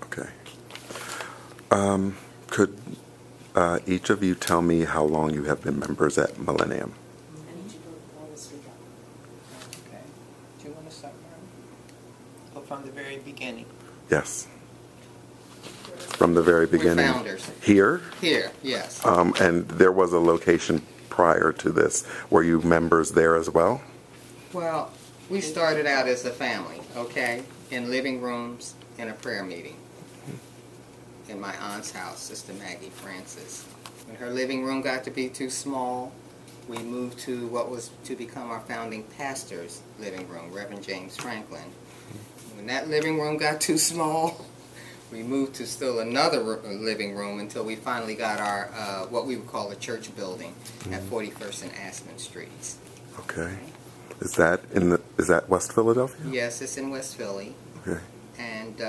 Okay. Could each of you tell me how long you have been members at Millennium? Okay. Do you want to start, Mary? Or from the very beginning? Yes. From the very beginning. We're founders. Here? Here, yes. And there was a location prior to this. Were you members there as well? Well, we started out as a family, okay, in living rooms in a prayer meeting in my aunt's house, Sister Maggie Francis. When her living room got to be too small, we moved to what was to become our founding pastor's living room, Reverend James Franklin. When that living room got too small, we moved to still another living room until we finally got our what we would call a church building at 41st and Aspen Streets. Okay. Is that West Philadelphia? Yes, it's in West Philly. Okay. And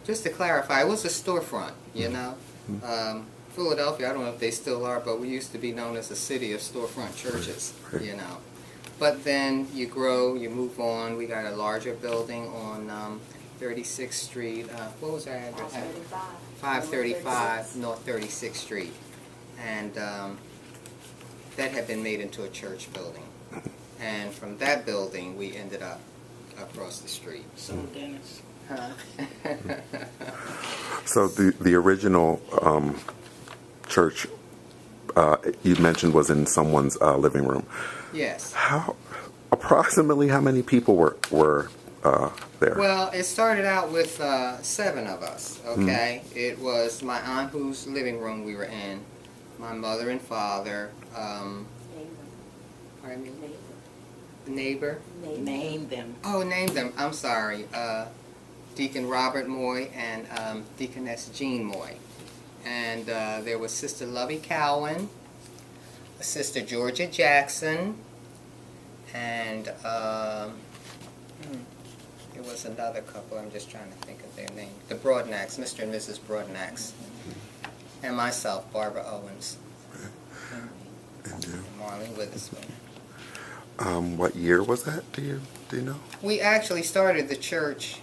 just to clarify, it was a storefront, you know. Philadelphia, I don't know if they still are, but we used to be known as a city of storefront churches, you know. But then you grow, you move on. We got a larger building on 36th Street. What was our address? 535 North 36th Street. And that had been made into a church building. And from that building, we ended up across the street. So Dennis. Huh? So the original church you mentioned was in someone's living room. Yes. Approximately how many people were there? Well, it started out with 7 of us, okay? It was my aunt whose living room we were in, my mother and father, pardon me? Neighbor? Name them. Oh, name them. I'm sorry. Deacon Robert Moy and Deaconess Jean Moy. And there was Sister Lovey Cowan, Sister Georgia Jackson, and there was another couple. I'm just trying to think of their name. The Broadnacks, Mr. and Mrs. Broadnacks, and myself, Barbara Owens, And you? and Marlene Witherspoon. What year was that? Do you know? We actually started the church,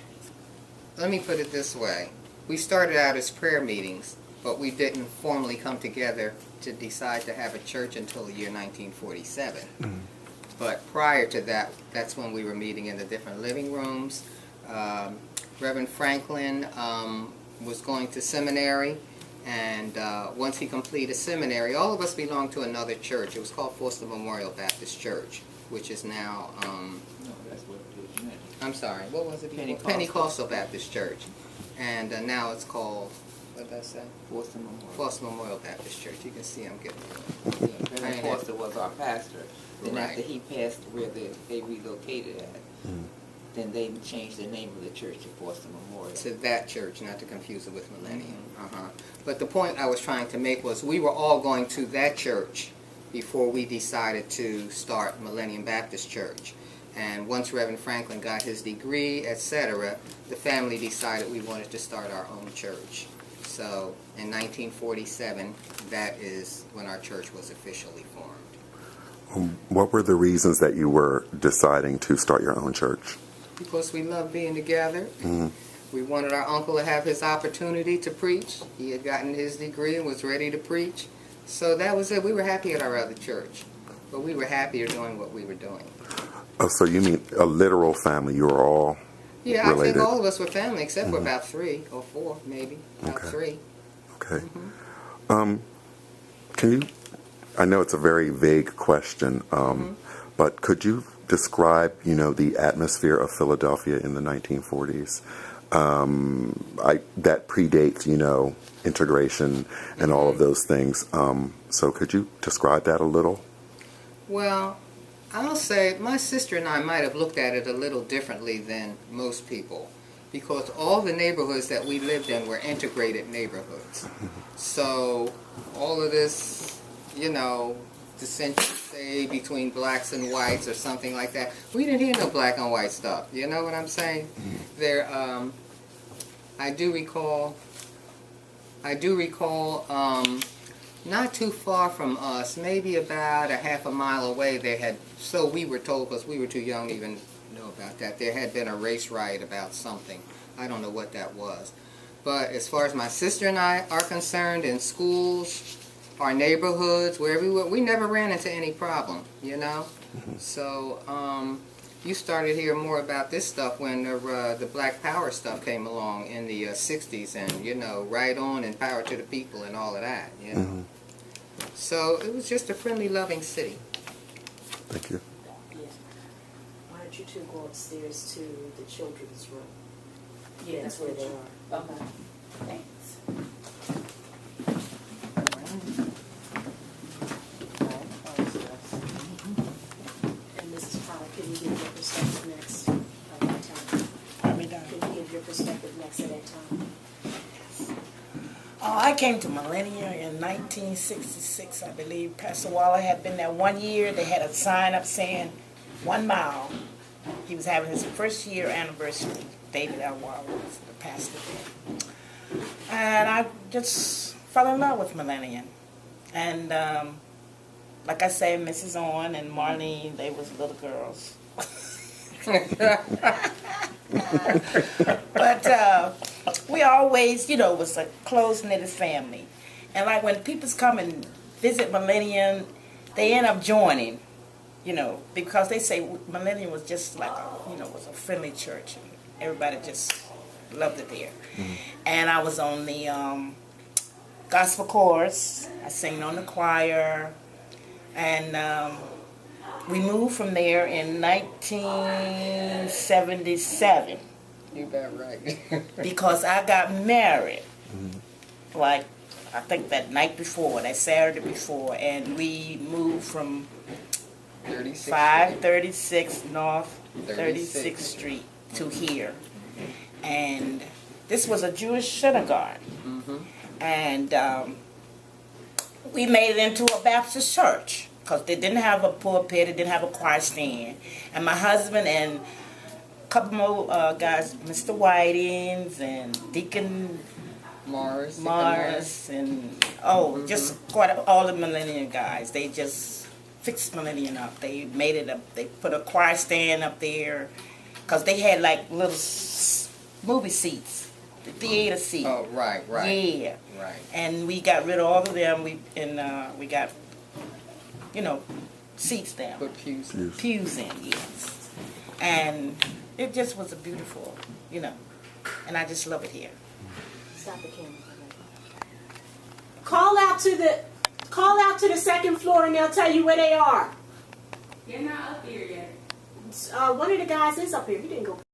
let me put it this way. We started out as prayer meetings, but we didn't formally come together to decide to have a church until the year 1947. But prior to that, that's when we were meeting in the different living rooms. Reverend Franklin was going to seminary, and once he completed seminary, all of us belonged to another church. It was called Foster Memorial Baptist Church, which is now, No, that's what it is. I'm sorry, what was it? Pentecostal. Pentecostal Baptist Church. And now it's called, what did I say? Foster Memorial. Foster Memorial Baptist Church. You can see I'm getting Reverend Foster was our pastor. Then Right. after he passed where they relocated at, then they changed the name of the church to Foster Memorial. to that church, not to confuse it with Millennium. But the point I was trying to make was we were all going to that church before we decided to start Millennium Baptist Church. And once Reverend Franklin got his degree, etc., the family decided we wanted to start our own church. So in 1947, that is when our church was officially formed. What were the reasons that you were deciding to start your own church? Because we love being together. We wanted our uncle to have his opportunity to preach. He had gotten his degree and was ready to preach. So that was it. We were happy at our other church, but we were happier doing what we were doing. Oh, so you mean a literal family? You were all Yeah, related? I think all of us were family, except for about 3 or 4, maybe. About Okay. 3. Okay. Can you, I know it's a very vague question, but could you describe, the atmosphere of Philadelphia in the 1940s? That predates, integration and all of those things. So could you describe that a little? Well, I'll say my sister and I might have looked at it a little differently than most people, because all the neighborhoods that we lived in were integrated neighborhoods. So all of this, dissension, say, between blacks and whites or something like that, we didn't hear no black and white stuff. You know what I'm saying? There, I do recall, not too far from us, maybe about a half a mile away, they had, so we were told, because we were too young to even know about that. There had been a race riot about something. I don't know what that was. But as far as my sister and I are concerned, in schools, our neighborhoods, wherever we were, we never ran into any problem, you know? So, you started hearing more about this stuff when the Black Power stuff came along in the 60s, and, you know, right on and power to the people and all of that, you know? So it was just a friendly, loving city. Thank you. Yeah. Why don't you two go upstairs to the children's room? Yeah, that's where they are. Okay. Thanks. And Mrs. Powell, can you give your perspective next at that time? Are we done? Can you give your perspective next at that time? Oh, I came to Millennium in 1966, I believe. Pastor Waller had been there 1 year. They had a sign up saying 1 mile. He was having his first year anniversary. David L. Waller was the pastor there. And I just fell in love with Millennium. And like I say, Mrs. Owen and Marlene, they was little girls. But we always, you know, was a close-knitted family. And like when people come and visit Millennium, they end up joining, you know, because they say Millennium was just like, you know, was a friendly church. And everybody just loved it there. And I was on the gospel chorus. I sang on the choir. And we moved from there in 1977. You bet right. Because I got married, like, I think that night before, that Saturday before, and we moved from 536 North 36th Street to here. And this was a Jewish synagogue. And we made it into a Baptist church, because they didn't have a pulpit, they didn't have a choir stand. And my husband and couple more guys, Mr. Whitings and Deacon Mars and just quite all the Millennium guys. They just fixed Millennium up. They made it up. They put a choir stand up there because they had like little movie seats, the theater seat. Oh, right. Yeah, Right. and we got rid of all of them. We got, you know, seats down. Put pews. Pews in, yes. And it just was a beautiful, you know, and I just love it here. Stop the camera. Call out to the second floor and they'll tell you where they are. They're not up here yet. One of the guys is up here. He didn't go.